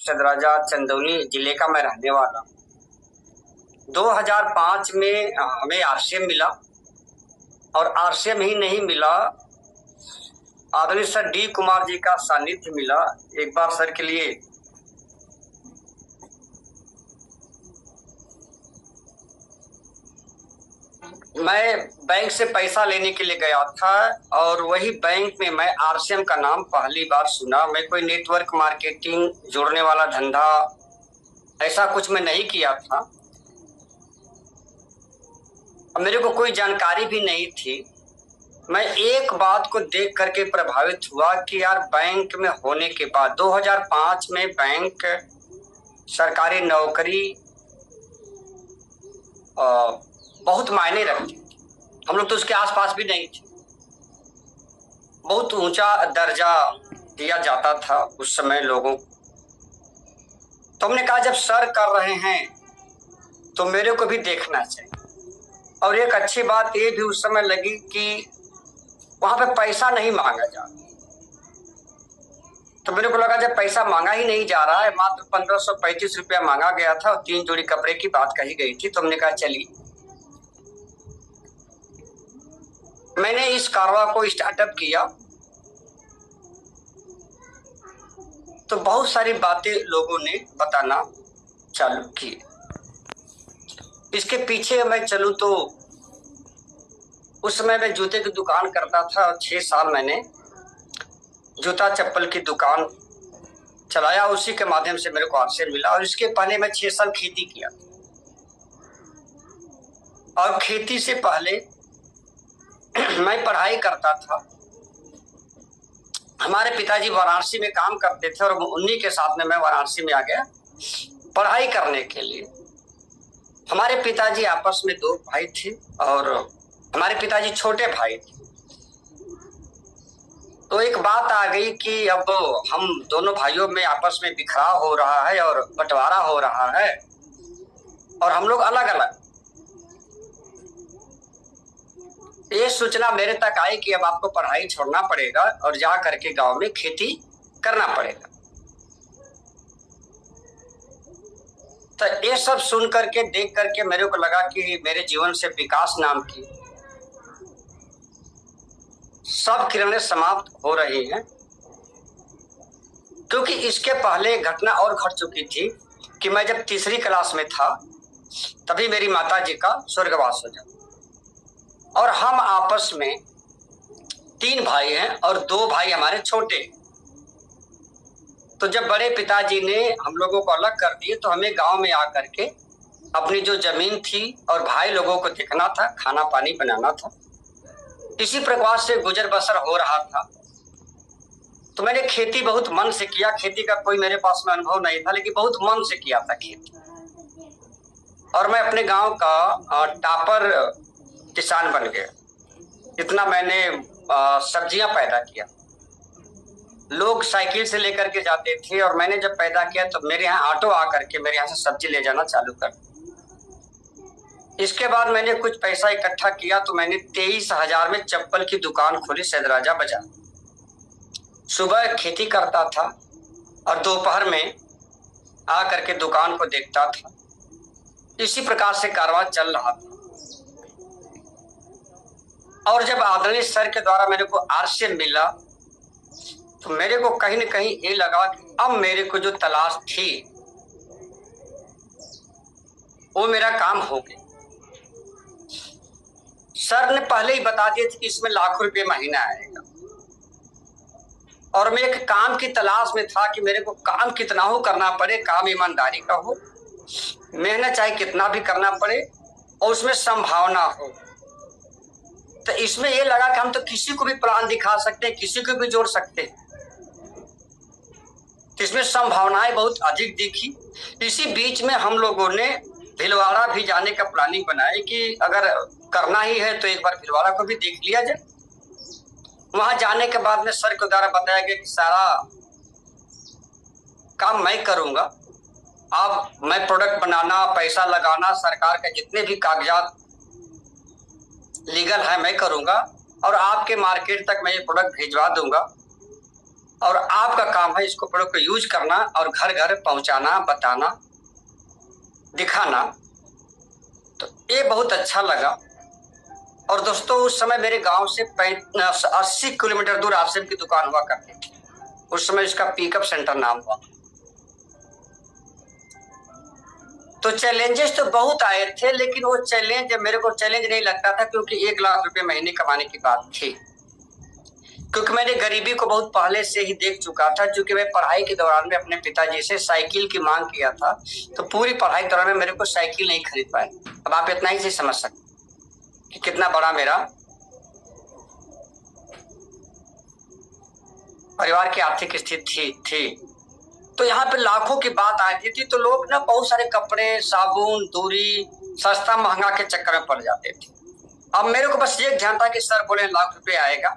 सदराजा चंदौली जिले का मैं रहने वाला हूँ। 2005 में हमें आरसीएम मिला और आरसीएम ही नहीं मिला, आदरणीय सर डी कुमार जी का सानिध्य मिला। एक बार सर के लिए मैं बैंक से पैसा लेने के लिए गया था और वही बैंक में मैं आरसीएम का नाम पहली बार सुना। मैं कोई नेटवर्क मार्केटिंग जोड़ने वाला धंधा ऐसा कुछ मैं नहीं किया था, मेरे को कोई जानकारी भी नहीं थी। मैं एक बात को देख करके प्रभावित हुआ कि यार बैंक में होने के बाद 2005 में बैंक सरकारी नौकरी बहुत मायने रखती थी। हम लोग तो उसके आसपास भी नहीं थे। बहुत ऊंचा दर्जा दिया जाता था उस समय लोगों को। तो हमने कहा जब सर कर रहे हैं तो मेरे को भी देखना चाहिए। और एक अच्छी बात ये भी उस समय लगी कि वहां पे पैसा नहीं मांगा जा रहा। तो मेरे को लगा जब पैसा मांगा ही नहीं जा रहा है, मात्र 1535 रुपया मांगा गया था और 3 जोड़ी कपड़े की बात कही गई थी, तो हमने कहा चलिए। मैंने इस कारवा को स्टार्टअप किया तो बहुत सारी बातें लोगों ने बताना चालू की। इसके पीछे मैं चलूं तो उस समय मैं जूते की दुकान करता था और 6 साल मैंने जूता चप्पल की दुकान चलाया। उसी के माध्यम से मेरे को आरसीएम मिला। और इसके पहले मैं 6 साल खेती किया और खेती से पहले मैं पढ़ाई करता था। हमारे पिताजी वाराणसी में काम करते थे और उन्हीं के साथ में मैं वाराणसी में आ गया पढ़ाई करने के लिए। हमारे पिताजी आपस में 2 भाई थे और हमारे पिताजी छोटे भाई थे। तो एक बात आ गई कि अब हम दोनों भाइयों में आपस में बिखराव हो रहा है और बंटवारा हो रहा है और हम लोग अलग अलग। ये सूचना मेरे तक आई कि अब आपको पढ़ाई छोड़ना पड़ेगा और जा करके गांव में खेती करना पड़ेगा। तो ये सब सुन करके देख करके मेरे को लगा कि मेरे जीवन से विकास नाम की सब किरणें समाप्त हो रही हैं। क्योंकि इसके पहले घटना और घट चुकी थी कि मैं जब तीसरी क्लास में था तभी मेरी माता जी का स्वर्गवास हो जाता और हम आपस में 3 भाई हैं और 2 भाई हमारे छोटे। तो जब बड़े पिताजी ने हम लोगों को अलग कर दिए तो हमें गांव में आकर के अपनी जो जमीन थी और भाई लोगों को देखना था, खाना पानी बनाना था। इसी प्रकार से गुजर बसर हो रहा था। तो मैंने खेती बहुत मन से किया। खेती का कोई मेरे पास में अनुभव नहीं था, लेकिन बहुत मन से किया था खेती। और मैं अपने गांव का टॉपर किसान बन गया। इतना मैंने सब्जियां पैदा किया। लोग साइकिल से लेकर के जाते थे और मैंने जब पैदा किया तो मेरे यहाँ ऑटो आकर के मेरे यहाँ से सब्जी ले जाना चालू कर। इसके बाद मैंने कुछ पैसा इकट्ठा किया तो मैंने 23,000 में चप्पल की दुकान खोली सदराजा बाजार। सुबह खेती करता था और दोपहर में आ करके दुकान को देखता था। इसी प्रकार से कारवां चल रहा था। और जब आदरणीय सर के द्वारा मेरे को आरसीएम मिला तो मेरे को कहीं न कहीं ये लगा कि अब मेरे को जो तलाश थी वो मेरा काम हो गया। सर ने पहले ही बता दिया था कि इसमें लाखों रुपये महीना आएगा और मैं एक काम की तलाश में था कि मेरे को काम कितना हो करना पड़े, काम ईमानदारी का हो, मेहनत चाहे कितना भी करना पड़े और उसमें संभावना हो। तो इसमें ये लगा कि हम तो किसी को भी प्लान दिखा सकते हैं, किसी को भी जोड़ सकते हैं। इसमें संभावनाएं बहुत अधिक दिखी। इसी बीच में हम लोगों ने भीलवाड़ा भी जाने का प्लानिंग बनाई कि अगर करना ही है तो एक बार भीलवाड़ा को भी देख लिया जाए। वहां जाने के बाद में सर के द्वारा बताया गया कि सारा काम मैं करूंगा। अब मैं प्रोडक्ट बनाना, पैसा लगाना, सरकार के जितने भी कागजात लीगल है मैं करूंगा और आपके मार्केट तक मैं ये प्रोडक्ट भिजवा दूंगा। और आपका काम है इसको प्रोडक्ट को यूज करना और घर घर पहुंचाना, बताना, दिखाना। तो ये बहुत अच्छा लगा। और दोस्तों उस समय मेरे गांव से 80 किलोमीटर दूर आरसीएम की दुकान हुआ करती थी। उस समय इसका पिकअप सेंटर नाम हुआ। तो चैलेंजेस तो बहुत आए थे, लेकिन वो चैलेंज मेरे को चैलेंज नहीं लगता था, क्योंकि 1 लाख रुपए महीने कमाने की बात थी। क्योंकि मैंने गरीबी को बहुत पहले से ही देख चुका था। क्योंकि मैं पढ़ाई के दौरान में अपने पिताजी से साइकिल की मांग किया था, तो पूरी पढ़ाई के दौरान में मेरे को साइकिल नहीं खरीद पाए। अब आप इतना ही से समझ सकते कि कितना बड़ा मेरा परिवार की आर्थिक स्थिति थी। तो यहाँ पे लाखों की बात आती थी, तो लोग ना बहुत सारे कपड़े, साबुन, दूरी, सस्ता महंगा के चक्कर में पड़ जाते थे। अब मेरे को बस ये ध्यान था कि सर बोले 1 लाख रुपए आएगा।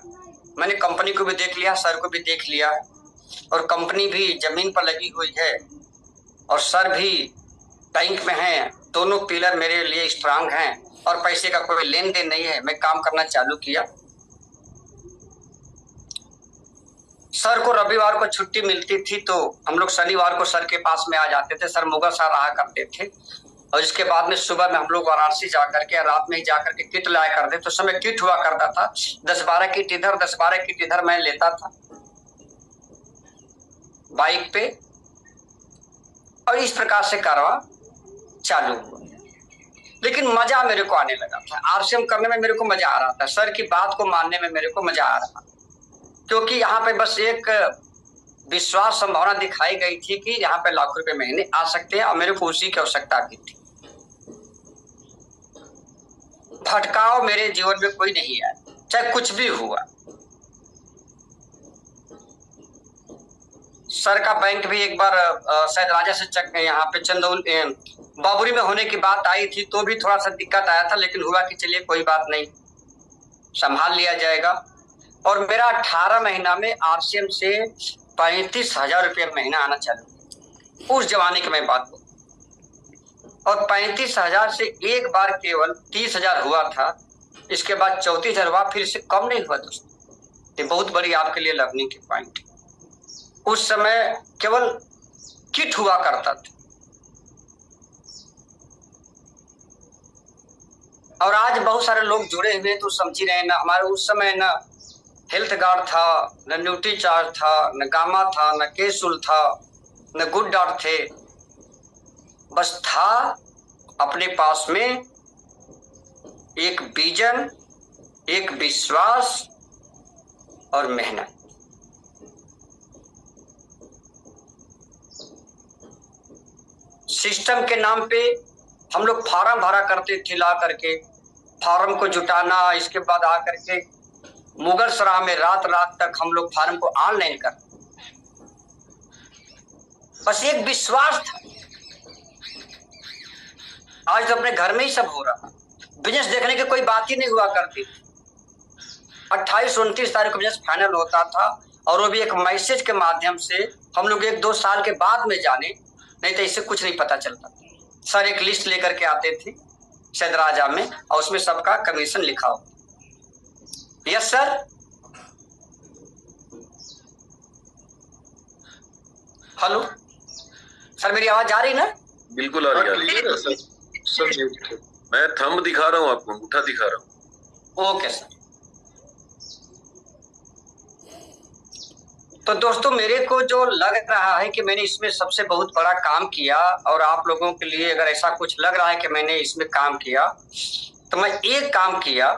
मैंने कंपनी को भी देख लिया, सर को भी देख लिया, और कंपनी भी जमीन पर लगी हुई है और सर भी बैंक में हैं। दोनों पिलर मेरे लिए स्ट्रांग हैं और पैसे का कोई लेन देन नहीं है। मैं काम करना चालू किया। सर को रविवार को छुट्टी मिलती थी, तो हम लोग शनिवार को सर के पास में आ जाते थे। सर मुगल सर रहा करते थे, और इसके बाद में सुबह में हम लोग वाराणसी जाकर के, रात में ही जाकर के किट लाया करते। तो समय किट हुआ करता था, 10-12 किट इधर, 10-12 किट इधर मैं लेता था बाइक पे, और इस प्रकार से कारवा चालू हुआ। लेकिन मजा मेरे को आने लगा था। आरसीएम करने में मेरे को मजा आ रहा था, सर की बात को मानने में मेरे को मजा आ रहा था। क्योंकि यहाँ पे बस एक विश्वास संभावना दिखाई गई थी कि यहाँ पे लाखों रुपए महीने आ सकते हैं, और मेरे को उसी की आवश्यकता भी थी। भटकाव मेरे जीवन में कोई नहीं आया, चाहे कुछ भी हुआ। सर का बैंक भी एक बार शायद राजा से चक यहाँ पे चंदौल बाबुरी में होने की बात आई थी, तो भी थोड़ा सा दिक्कत आया था। लेकिन हुआ कि चलिए कोई बात नहीं, संभाल लिया जाएगा। और मेरा 18 महीना में आरसीएम से 35,000 रुपये महीना आना चालू, उस जमाने की मैं बात करूं। और 35,000 से एक बार केवल 30,000 हुआ था। इसके बाद 34,000 हुआ, फिर इससे कम नहीं हुआ दोस्तों। ये बहुत बड़ी आपके लिए लर्निंग की पॉइंट। उस समय केवल किट हुआ करता था, और आज बहुत सारे लोग जुड़े हुए तो समझ ही रहे ना। हमारे उस समय ना हेल्थ गार्ड था, न न्यूट्री चार्ज था, न गामा था, न केसुल था, न गुड डॉट थे। बस था अपने पास में एक विजन, एक विश्वास और मेहनत। सिस्टम के नाम पे हम लोग फार्म भरा करते थे, ला करके फार्म को जुटाना, इसके बाद आकर के मुगल सराय में रात रात तक हम लोग फार्म को ऑनलाइन कर, बस एक विश्वास था। आज तो अपने घर में ही सब हो रहा। बिजनेस देखने की कोई बात ही नहीं हुआ करती। 28-29 तारीख को बिजनेस फाइनल होता था, और वो भी एक मैसेज के माध्यम से। हम लोग 1-2 साल के बाद में जाने, नहीं तो इससे कुछ नहीं पता चलता। सर एक लिस्ट लेकर के आते थे शायद राजा में, और उसमें सबका कमीशन लिखा हो। यस सर, हेलो सर, मेरी आवाज आ रही ना? बिल्कुल आ रही है सर। सर मैं थंब दिखा रहा हूँ आपको, अंगूठा दिखा रहा हूँ। Okay sir. तो दोस्तों मेरे को जो लग रहा है कि मैंने इसमें सबसे बहुत बड़ा काम किया, और आप लोगों के लिए अगर ऐसा कुछ लग रहा है कि मैंने इसमें काम किया, तो मैं एक काम किया।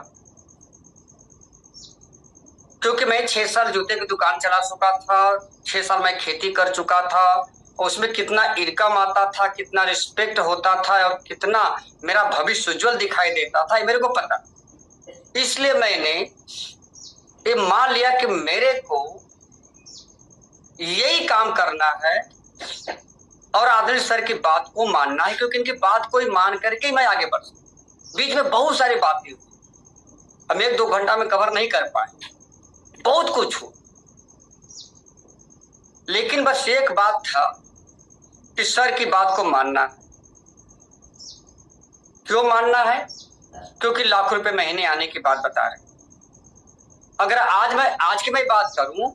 क्योंकि मैं 6 साल जूते की दुकान चला चुका था, 6 साल मैं खेती कर चुका था, उसमें कितना इनकम आता था, कितना रिस्पेक्ट होता था, और कितना मेरा भविष्य उज्जवल दिखाई देता था, ये मेरे को पता। इसलिए मैंने ये मान लिया कि मेरे को यही काम करना है, और आदरणीय सर की बात को मानना है। क्योंकि इनकी बात को ही मान करके मैं आगे बढ़ सकता। बीच में बहुत सारी बातें हुई, हम 1-2 घंटा में कवर नहीं कर पाए, बहुत कुछ हो। लेकिन बस एक बात था कि सर की बात को मानना है। क्यों मानना है? क्योंकि लाखों रुपए महीने आने की बात बता रहे। अगर आज की मैं बात करूं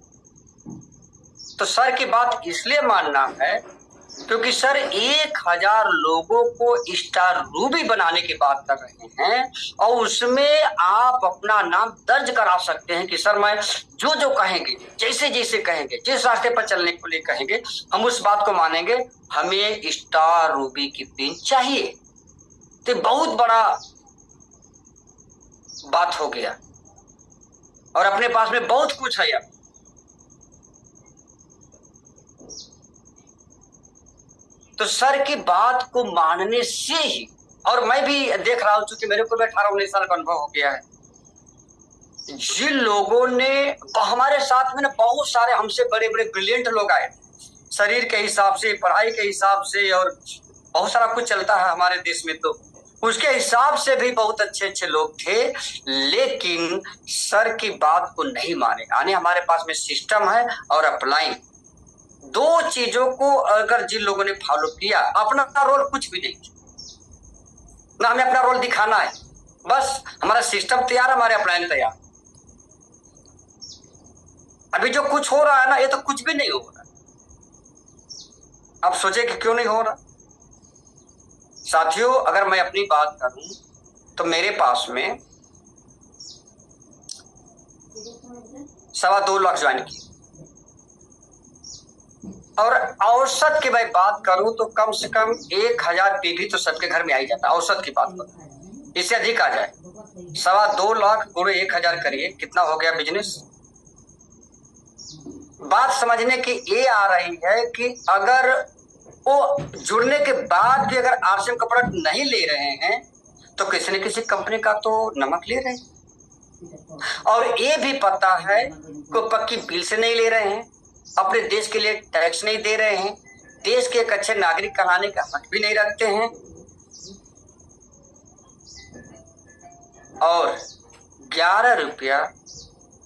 तो सर की बात इसलिए मानना है क्योंकि सर 1000 लोगों को स्टार रूबी बनाने की बात कर रहे हैं और उसमें आप अपना नाम दर्ज करा सकते हैं कि सर मैं जो जो कहेंगे, जैसे जैसे कहेंगे, जिस रास्ते पर चलने के लिए कहेंगे, हम उस बात को मानेंगे। हमें स्टार रूबी की पिन चाहिए। तो बहुत बड़ा बात हो गया और अपने पास में बहुत कुछ है। अब तो सर की बात को मानने से ही, और मैं भी देख रहा हूं चूंकि मेरे को भी 18-19 साल का अनुभव हो गया है, जिन लोगों ने हमारे साथ में ना बहुत सारे हमसे बड़े बड़े ब्रिलियंट लोग आए, शरीर के हिसाब से, पढ़ाई के हिसाब से, और बहुत सारा कुछ चलता है हमारे देश में, तो उसके हिसाब से भी बहुत अच्छे अच्छे लोग थे, लेकिन सर की बात को नहीं माने। यानी हमारे पास में सिस्टम है और अप्लाइन, दो चीजों को अगर जिन लोगों ने फॉलो किया, अपना रोल कुछ भी नहीं ना, हमें अपना रोल दिखाना है, बस हमारा सिस्टम तैयार, हमारे अप्लाइन तैयार। अभी जो कुछ हो रहा है ना, ये तो कुछ भी नहीं हो रहा। अब सोचे कि क्यों नहीं हो रहा। साथियों, अगर मैं अपनी बात करूं तो मेरे पास में 2.25 लाख ज्वाइन की, और औसत की मैं बात करूं तो कम से कम 1000 पीवी तो सबके घर में आ ही जाता है। औसत की बात करूं, इससे अधिक आ जाए, 2.25 लाख गुणे 1000 करिए, कितना हो गया बिजनेस। बात समझने की ये आ रही है कि अगर वो जुड़ने के बाद भी अगर आरसीएम का प्रोडक्ट नहीं ले रहे हैं तो किसी न किसी कंपनी का तो नमक ले रहे हैं, और ये भी पता है कि पक्की बिल से नहीं ले रहे हैं, अपने देश के लिए टैक्स नहीं दे रहे हैं, देश के एक अच्छे नागरिक कहलाने का हक भी नहीं रखते हैं, और 11 रुपया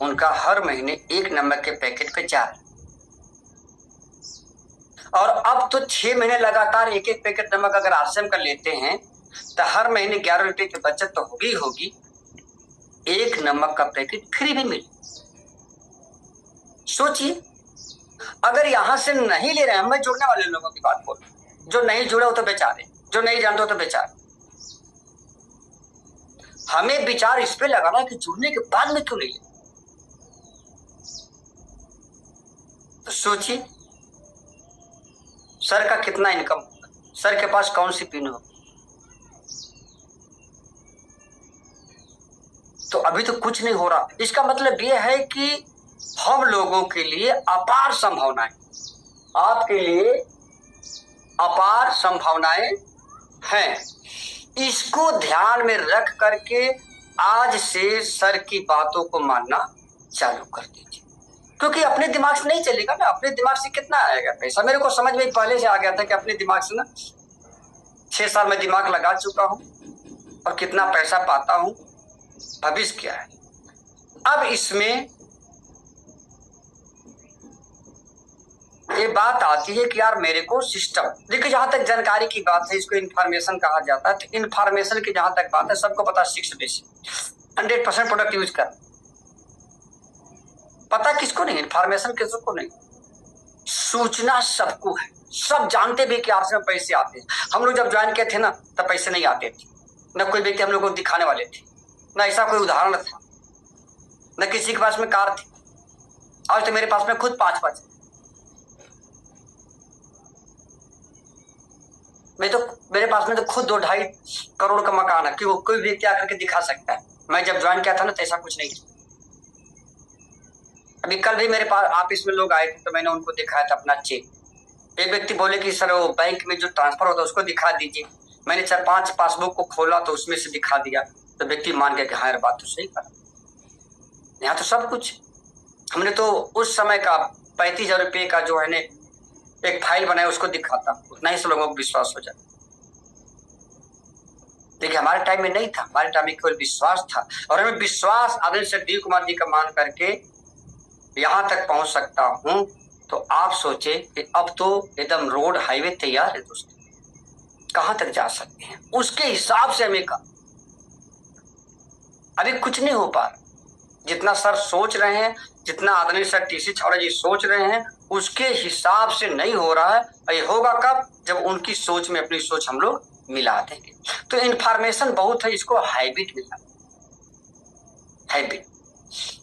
उनका हर महीने एक नमक के पैकेट पे जा रहा। और अब तो 6 महीने लगातार एक एक पैकेट नमक अगर आरसीएम का लेते हैं तो हर महीने 11 रुपए की बचत तो होगी होगी, एक नमक का पैकेट फ्री भी मिले। सोचिए, अगर यहां से नहीं ले रहे हैं, मैं जुड़ने वाले लोगों की बात बोल, जो नहीं जुड़े हो तो बेचारे, जो नहीं जानते हो तो बेचारे। हमें विचार इस पे लगाना है कि जुड़ने के बाद में क्यों नहीं ले। तो सोचिए, सर का कितना इनकम होगा, सर के पास कौन सी पिन होगी। तो अभी तो कुछ नहीं हो रहा। इसका मतलब यह है कि हम लोगों के लिए अपार संभावनाएं, आपके लिए अपार संभावनाएं हैं। इसको ध्यान में रख करके आज से सर की बातों को मानना चालू कर दीजिए, क्योंकि अपने दिमाग से नहीं चलेगा ना। अपने दिमाग से कितना आएगा पैसा, मेरे को समझ में पहले से आ गया था कि अपने दिमाग से ना 6 साल में दिमाग लगा चुका हूं और कितना पैसा पाता हूं, भविष्य क्या है। अब इसमें ये बात आती है कि यार मेरे को सिस्टम, देखिए जहां तक जानकारी की बात है, इसको इन्फॉर्मेशन कहा जाता है। तो इन्फॉर्मेशन की जहां तक बात है, सबको पता 6 बेसिक 100% प्रोडक्ट यूज कर, पता किसको नहीं, इन्फॉर्मेशन किसको नहीं, सूचना सबको है। सब जानते भी कि आरसीएम में पैसे आते हैं। हम लोग जब ज्वाइन किए थे ना, तब पैसे नहीं आते थे, न कोई व्यक्ति हम लोग को दिखाने वाले थे, न ऐसा कोई उदाहरण था, न किसी के पास में कार थी। आज तो मेरे पास में खुद 5-5, मेरे पास में तो खुद 2-2.5 करोड़ का मकान है कि वो कोई व्यक्ति आकर के दिखा सकता है। मैं जब ज्वाइन किया था ना तो ऐसा कुछ नहीं था। अभी कल भी मेरे पास ऑफिस में लोग आए थे तो मैंने उनको दिखाया था अपना चेक। एक व्यक्ति बोले कि सर वो बैंक में जो ट्रांसफर होता है उसको दिखा दीजिए। मैंने 4-5 पासबुक को खोला तो उसमें से दिखा दिया, तो व्यक्ति मान गया कि हाँ यार बात तो सही करा। यहाँ तो सब कुछ हमने तो उस समय का 35,000 रुपये का जो है ने एक फाइल बनाया उसको दिखाता, उतना ही से लोगों को विश्वास हो जाता। देखिए हमारे टाइम में नहीं था, हमारे टाइम में केवल विश्वास था, और हमें विश्वास आदरणीय श्री डी कुमार जी का मान करके यहां तक पहुंच सकता हूं। तो आप सोचे कि अब तो एकदम रोड हाईवे तैयार है दोस्तों, कहां तक जा सकते हैं उसके हिसाब से हमें का अभी कुछ नहीं हो पा रहा। जितना सर सोच रहे हैं, जितना आदरणीय सर टीसी छावड़ा जी सोच रहे हैं, उसके हिसाब से नहीं हो रहा है। ये होगा कब? जब उनकी सोच में अपनी सोच हम लोग मिला देंगे। तो इंफॉर्मेशन बहुत है, इसको हैबिट मिला, हैबिट।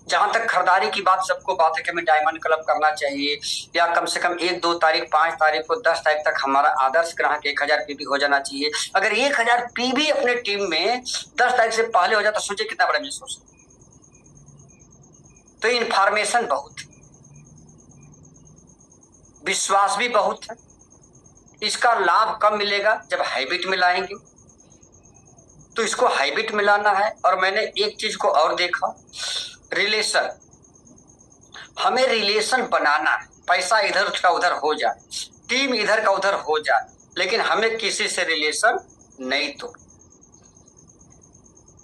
जहां तक खरीदारी की बात, सबको बात है कि हमें डायमंड क्लब करना चाहिए, या कम से कम 1, 2 तारीख, 5 तारीख को 10 तारीख तक हमारा आदर्श ग्राहक 1000 पीबी हो जाना चाहिए। अगर 1000 पीबी अपने टीम में 10 तारीख से पहले हो जाए तो सोचिए कितना बड़ा महसूस। तो इंफॉर्मेशन बहुत है, विश्वास भी बहुत है। इसका लाभ कब मिलेगा? जब हैबिट में लाएंगे। तो इसको हैबिट में लाना है। और मैंने एक चीज को और देखा, रिलेशन। हमें रिलेशन बनाना है। पैसा इधर का उधर हो जाए, टीम इधर का उधर हो जाए, लेकिन हमें किसी से रिलेशन नहीं तोड़।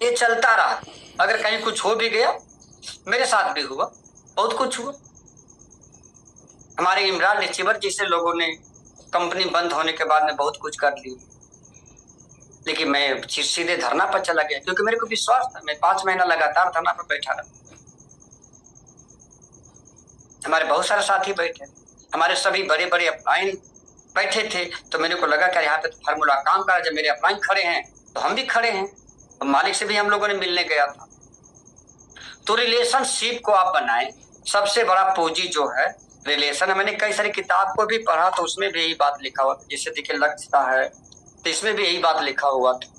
ये चलता रहा। अगर कहीं कुछ हो भी गया, मेरे साथ भी हुआ, बहुत कुछ हुआ। हमारे इमरान रिसीवर जैसे लोगों ने कंपनी बंद होने के बाद में बहुत कुछ कर लिया, लेकिन मैं सीधे धरना पर चला गया, क्योंकि मेरे को विश्वास था। मैं 5 महीना लगातार धरना पर बैठा रहा। हमारे बहुत सारे साथी बैठे, हमारे सभी बड़े बड़े अपलाइन बैठे थे। तो मेरे को लगा कि यहाँ पे तो फार्मूला काम कर रहा है। जब मेरे अपलाइन खड़े हैं तो हम भी खड़े हैं। तो मालिक से भी हम लोगों ने मिलने गया था। तो रिलेशनशिप को आप बनाएं। सबसे बड़ा पूंजी जो है रिलेशन है। मैंने कई सारी किताब को भी पढ़ा, तो उसमें भी यही बात लिखा हुआ, जैसे देखिए लक्ष्यता है, तो इसमें भी यही बात लिखा हुआ था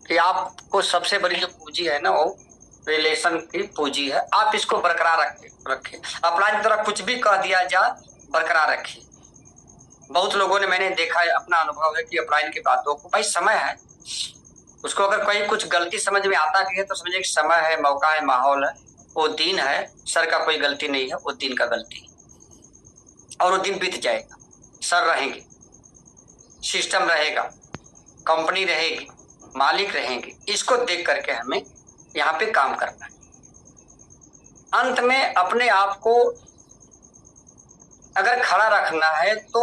कि आपको सबसे बड़ी जो पूंजी है ना, वो रिलेशन की पूंजी है। आप इसको बरकरार रखें। अपलाइन की तरह कुछ भी कह दिया जाए, बरकरार रखिए। बहुत लोगों ने, मैंने देखा है, अपना अनुभव है कि अपलाइन की बातों को, भाई समय है, उसको अगर कोई कुछ गलती समझ में आता भी है तो समझिए कि समय है, मौका है, माहौल है, वो दिन है। सर का कोई गलती नहीं है, वो दिन का गलती है, और वो दिन बीत जाएगा। सर रहेंगे, सिस्टम रहेगा, कंपनी रहेगी, मालिक रहेंगे। इसको देख करके हमें यहाँ पे काम करना है। अंत में अपने आप को अगर खड़ा रखना है तो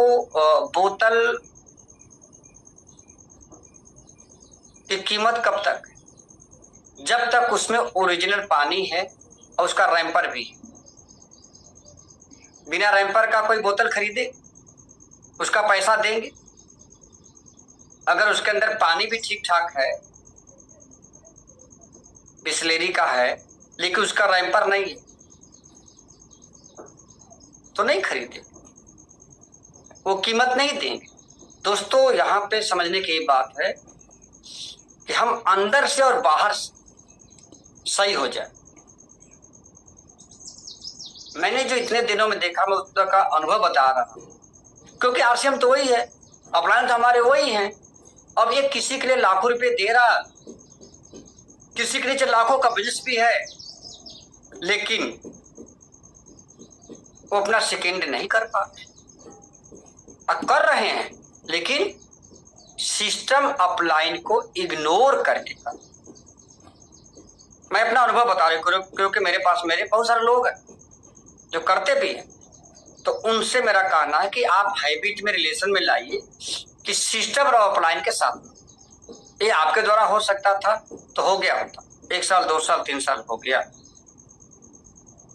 बोतल की कीमत कब तक? जब तक उसमें ओरिजिनल पानी है और उसका रैंपर भी है। बिना रैंपर का कोई बोतल खरीदे, उसका पैसा देंगे। अगर उसके अंदर पानी भी ठीक ठाक है, बिस्लेरी का है, लेकिन उसका रैंपर नहीं है, तो नहीं खरीदे, वो कीमत नहीं देंगे। दोस्तों, यहाँ पे समझने की बात है कि हम अंदर से और बाहर से सही हो जाए। मैंने जो इतने दिनों में देखा, मैं उस तरह का अनुभव बता रहा हूं, क्योंकि आरसीएम तो वही है, अपलायंस तो हमारे वही हैं। अब ये किसी के लिए लाखों रुपए दे रहा, किसी के लिए लाखों का बिजनेस भी है, लेकिन वो अपना सेकेंड नहीं कर पाते। कर रहे हैं, लेकिन सिस्टम अपलाइन को इग्नोर करके कर। मैं अपना अनुभव बता रही हूँ, क्योंकि मेरे पास मेरे बहुत सारे लोग हैं जो करते भी हैं। तो उनसे मेरा कहना है कि आप हैबिट में, रिलेशन में लाइए कि सिस्टम और अपलाइन के साथ। ये आपके द्वारा हो सकता था तो हो गया होता, 1 साल, 2 साल, 3 साल हो गया।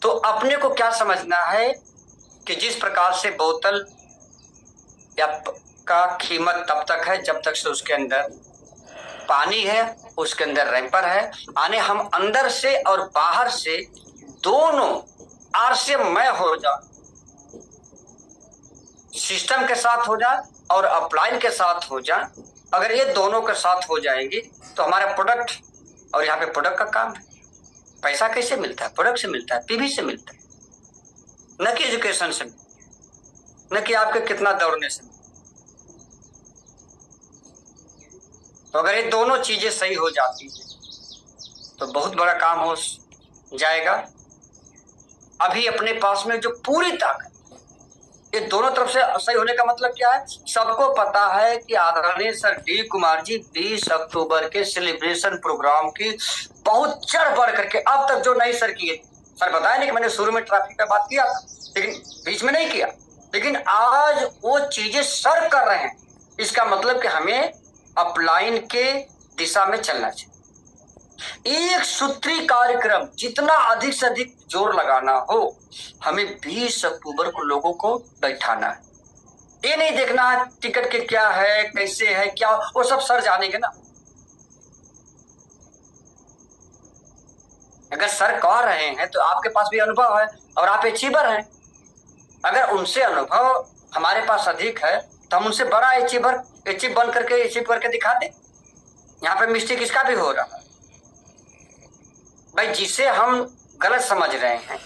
तो अपने को क्या समझना है कि जिस प्रकार से बोतल या का कीमत तब तक है जब तक से उसके अंदर पानी है, उसके अंदर रैंपर है। आने हम अंदर से और बाहर से दोनों आर से मैं हो जा, सिस्टम के साथ हो जाए और अपलाइन के साथ हो जाए। अगर ये दोनों के साथ हो जाएंगे तो हमारा प्रोडक्ट, और यहाँ पे प्रोडक्ट का काम है। पैसा कैसे मिलता है? प्रोडक्ट से मिलता है, पीवी से मिलता है, न कि एजुकेशन से, न कि आपके कितना दौड़ने से। तो अगर ये दोनों चीजें सही हो जाती है तो बहुत बड़ा काम हो जाएगा। अभी अपने पास में जो पूरी ताकत, ये दोनों तरफ से सही होने का मतलब क्या है? सबको पता है कि आदरणीय सर डी कुमार जी 20 अक्टूबर के सेलिब्रेशन प्रोग्राम की बहुत चढ़ बढ़ करके अब तक जो नहीं सर किए। सर बताया नहीं कि मैंने शुरू में ट्रैफिक का बात किया था, लेकिन बीच में नहीं किया, लेकिन आज वो चीजें सर कर रहे हैं। इसका मतलब कि हमें अपलाइन के दिशा में चलना चाहिए। एक सूत्री कार्यक्रम, जितना अधिक से अधिक जोर लगाना हो, हमें 20 अक्टूबर को लोगों को बैठाना है। ये नहीं देखना है टिकट के क्या है, कैसे है, क्या, वो सब सर जानेंगे ना। अगर सर कह रहे हैं तो आपके पास भी अनुभव है और आप अचीवर हैं। अगर उनसे अनुभव हमारे पास अधिक है तो हम उनसे बड़ा अचीव बन करके अचीव करके दिखाते। यहाँ पे मिस्टेक इसका भी हो रहा है भाई, जिसे हम गलत समझ रहे हैं,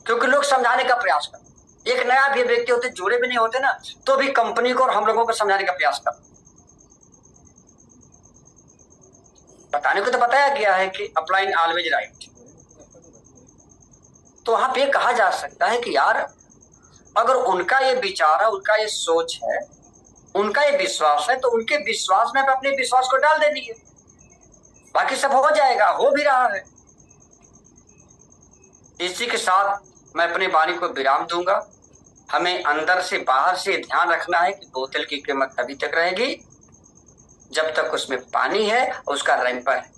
क्योंकि लोग समझाने का प्रयास करते। एक नया भी व्यक्ति होते, जुड़े भी नहीं होते ना, तो भी कंपनी को और हम लोगों को समझाने का प्रयास करते। बताने को तो बताया गया है कि अप्लाइंग ऑलवेज राइट। तो वहां पे कहा जा सकता है कि यार, अगर उनका ये विचार है, उनका ये सोच है, उनका ये विश्वास है, तो उनके विश्वास में अपने विश्वास को डाल देनी है, बाकी सब हो जाएगा, हो भी रहा है। इसी के साथ मैं अपनी वाणी को विराम दूंगा। हमें अंदर से बाहर से ध्यान रखना है कि बोतल की कीमत तभी तक रहेगी जब तक उसमें पानी है और उसका रैंपर है।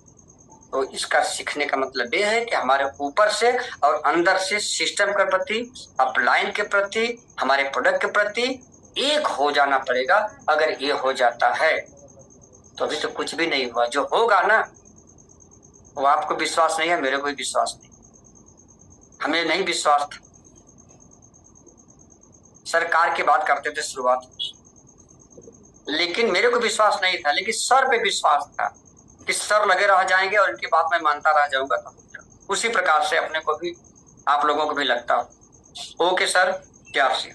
तो इसका सीखने का मतलब ये है कि हमारे ऊपर से और अंदर से सिस्टम के प्रति, अपलाइन के प्रति, हमारे प्रोडक्ट के प्रति एक हो जाना पड़ेगा। अगर ये हो जाता है तो अभी तो कुछ भी नहीं हुआ। जो होगा ना, वो आपको विश्वास नहीं है, मेरे को भी विश्वास नहीं, हमें नहीं विश्वास था। सरकार की बात करते थे शुरुआत, लेकिन मेरे को विश्वास नहीं था, लेकिन सर पे विश्वास था कि सर लगे रह जाएंगे और इनकी बात मैं मानता रह जाऊंगा। तो उसी प्रकार से अपने को भी, आप लोगों को भी लगता हो। ओके सर, प्यार से।